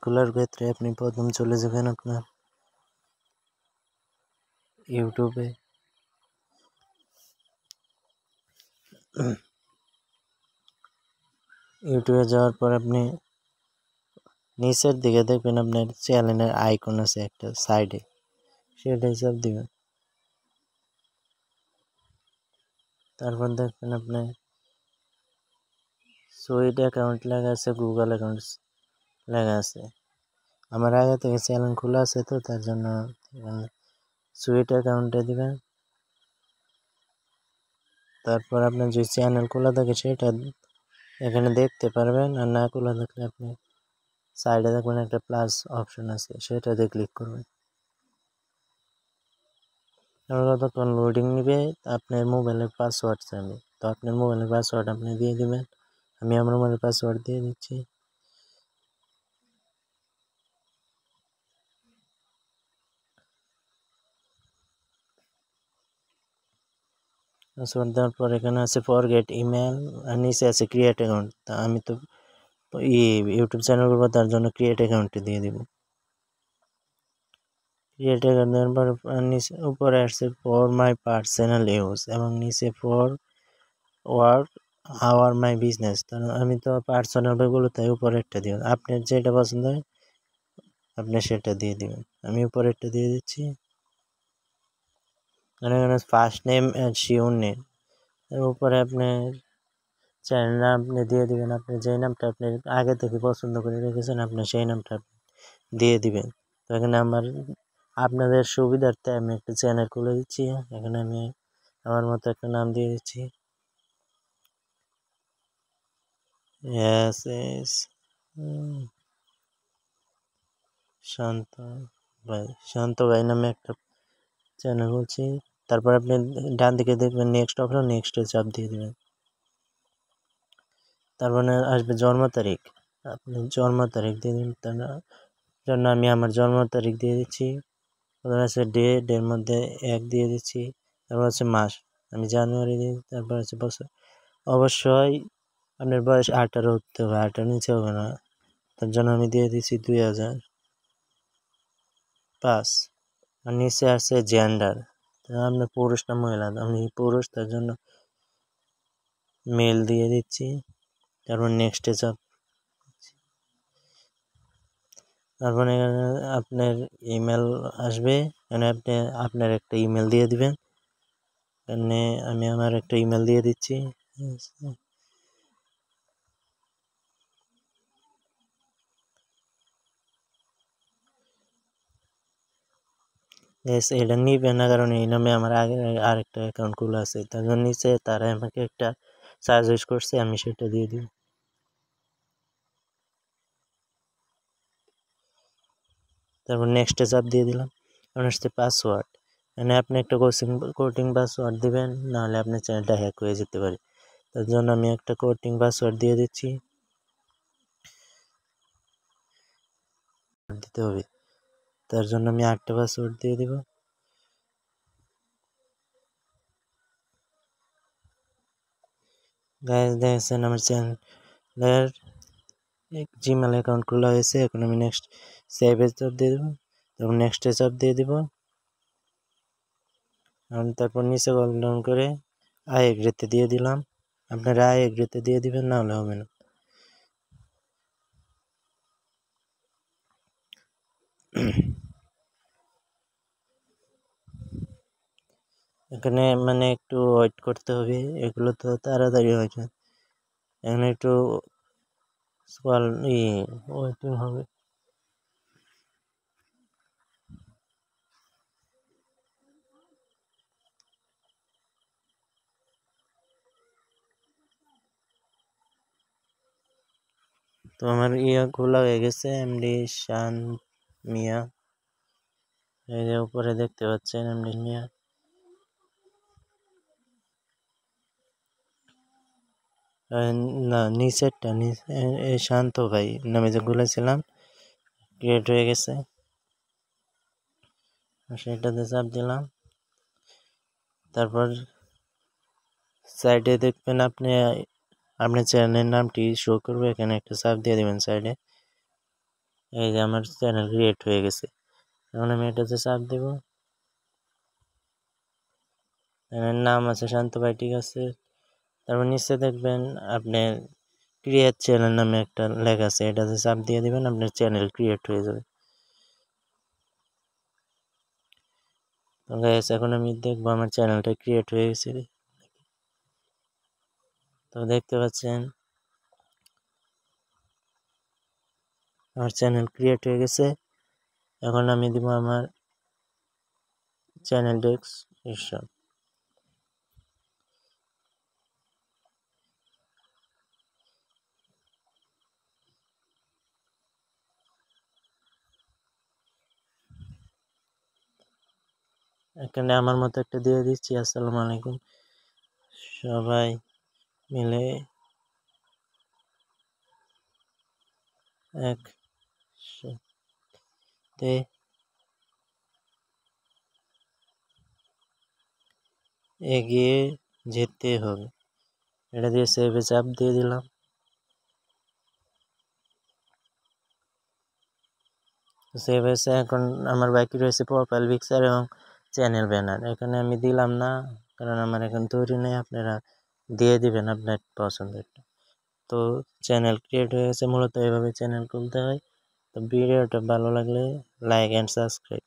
খোলার ক্ষেত্রে আপনি প্রথম চলে যাবেন আপনার ইউটিউবে। ইউটিউবে যাওয়ার পর আপনি নিচের দিকে দেখবেন আপনার চ্যানেলের আইকন আছে একটা সাইডে, সেটা চাপ দিবেন। তারপর দেখবেন আপনি সুইট অ্যাকাউন্ট লেখা আছে, গুগল অ্যাকাউন্ট লেখা আছে। আমার আগে থেকে চ্যানেল খোলা আছে তো তার জন্য সুইট অ্যাকাউন্টে দিবেন। তারপর আপনার যে চ্যানেল খোলা থাকে সেটা এখানে দেখতে পারবেন, আর না খোলা থাকলে আপনি সাইডে দেখবেন একটা প্লাস অপশন আছে, সেটাতে ক্লিক করবেন। যতক্ষণ লোডিং নিবে আপনার মোবাইলের পাসওয়ার্ড চাইবে, তো আপনার মোবাইলের পাসওয়ার্ড আপনি দিয়ে দিবেন। আমি আমার মোবাইলের পাসওয়ার্ড দিয়ে দিচ্ছি। পাসওয়ার্ড দেওয়ার পর এখানে আছে ফরগেট ইমেল, আর নিচে আছে ক্রিয়েট অ্যাকাউন্ট। তা আমি তো ইউটিউব চ্যানেল করবো, তার জন্য ক্রিয়েট অ্যাকাউন্টে দিয়ে দিব। ক্রিয়েট অ্যাকাউন্ট দেওয়ার পর নিচে উপরে আসছে ফর মাই পার্সোনাল ইউজ এবং নিচে for work hour my business. কারণ আমি তো পার্সোনাল বইগুলো তাই উপরে একটা দিবেন, আপনার যেটা পছন্দ হয় আপনি সেটা দিয়ে দিবেন। আমি উপরে একটা দিয়ে দিচ্ছি। এখানে first name and sure name, উপরে আপনার চ্যানেল নাম আপনি দিয়ে দিবেন। আপনি যে নামটা আপনি আগে থেকে পছন্দ করে রেখেছেন আপনি সেই নামটা দিয়ে দিবেন। তো এখানে আপনাদের সুবিধার্থে আমি একটা চ্যানেল খুলে দিচ্ছি। এখানে আমি আমার মতো একটা নাম দিয়ে দিচ্ছি, শান্ত ভাই নামে একটা চ্যানেল খুলছি। তারপর আপনি ডান দিকে দেখবেন নেক্সট অপশন, নেক্সটে চাপ দিয়ে দেবেন। তারপরে আসবে জন্ম তারিখ, আপনি জন্ম তারিখ দিয়ে দিন। তার জন্য আমি আমার জন্ম তারিখ দিয়ে দিচ্ছি। প্রথমে আছে ডেট, এর মধ্যে 1 দিয়ে দিচ্ছি। তারপর হচ্ছে মাস, আমি জানুয়ারি দিই। তারপর হচ্ছে বছর, অবশ্যই আপনার বয়স 18 হতে হবে, 18 নিচে হবে না। তার জন্য আমি দিয়ে দিচ্ছি 2005। আর নিচে আছে জেন্ডার, আপনার পুরুষ না মহিলা, আমি পুরুষ তার জন্য মেল দিয়ে দিচ্ছি। তারপর নেক্সটে চাপ। তারপর এখানে আপনার ইমেল আসবে, এখানে আপনি আপনার একটা ইমেল দিয়ে দিবেন। এখানে আমি আমার একটা ইমেল দিয়ে দিচ্ছি। এটা নিবে না, কারণ এই নামে আমার আগে আরেকটা অ্যাকাউন্ট খোলা আছে। তার জন্য নিচে তারা আমাকে একটা সাজেস্ট করছে, আমি সেটা দিয়ে দিই। তারপর নেক্সটে চাপ দিয়ে দিলাম। এখন আসছে পাসওয়ার্ড, মানে আপনি একটা কোডিং পাসওয়ার্ড দিবেন, নাহলে আপনার চ্যানেলটা হ্যাক হয়ে যেতে পারে। তার জন্য আমি একটা কোডিং পাসওয়ার্ড দিয়ে দিচ্ছি, দিতে হবে। তার জন্য আমি আরেকটা পাসওয়ার্ড দিয়ে দিব। গাইস দেখছেন আমার চ্যানেলের জিমেল অ্যাকাউন্ট খোলা হয়েছে। এখন আমি নেক্সট সেভে চাপ দিয়ে দেবো, তারপর নেক্সটে চাপ দিয়ে দিব। তারপর নিচে কল ডাউন করে আই এগ্রিতে দিয়ে দিলাম। আপনারা আই এগ্রিতে দিয়ে দিবেন, না হলে হবে না। এখানে মানে একটু ওয়েট করতে হবে, এগুলো তো তাড়াতাড়ি হয় না। এখানে একটু ওয়েটিং হবে। তো আমার খোলা হয়ে গেছে, এমডি শান মিয়া। এই যে উপরে দেখতে পাচ্ছেন এমডি মিয়া। না, নিচেরটা শান্ত ভাই নামে যে খুলেছিলাম ক্রিয়েট হয়ে গেছে, সেটাতে চাপ দিলাম। তারপর সাইডে দেখবেন আপনি আপনার চ্যানেলের নামটি শো করবে, এখানে একটা চাপ দিয়ে দেবেন সাইডে। এই যে আমার চ্যানেল ক্রিয়েট হয়ে গেছে। এখন আমি এটাতে চাপ দেব। এর নাম আছে শান্ত ভাই, ঠিক আছে। তারপর নিচে দেখবেন আপনার ক্রিয়েট চ্যানেল নামে একটা লেখা আছে, এটাতে চাপ দিয়ে দিবেন, আপনার চ্যানেল ক্রিয়েট হয়ে যাবে। তো গাইস এখন আমি দেখবো আমার চ্যানেলটা ক্রিয়েট হয়ে গেছে। তো দেখতে পাচ্ছেন আমার চ্যানেল ক্রিয়েট হয়ে গেছে। এখন আমি দিব আমার চ্যানেল ডেসক্রিপশন। এখানে আমার মতো একটা দিয়ে দিচ্ছি, আসসালামু আলাইকুম সবাই মিলে একসাথে এগিয়ে যেতে হবে। এটা দিয়ে সেভে চাপ দিয়ে দিলাম। সেভ হয়েছে। এখন আমার বাকি রয়েছে প্রোফাইল পিকচার এবং চ্যানেল ব্যানার। এখানে আমি দিলাম না, কারণ আমার এখন তৈরি নেই, আপনারা দিয়ে দিবেন আপনার পছন্দের। তো চ্যানেল ক্রিয়েট হয়ে গেছে। মূলত এভাবে চ্যানেল খুলতে হয়। তো ভিডিওটা ভালো লাগলে লাইক অ্যান্ড সাবস্ক্রাইব।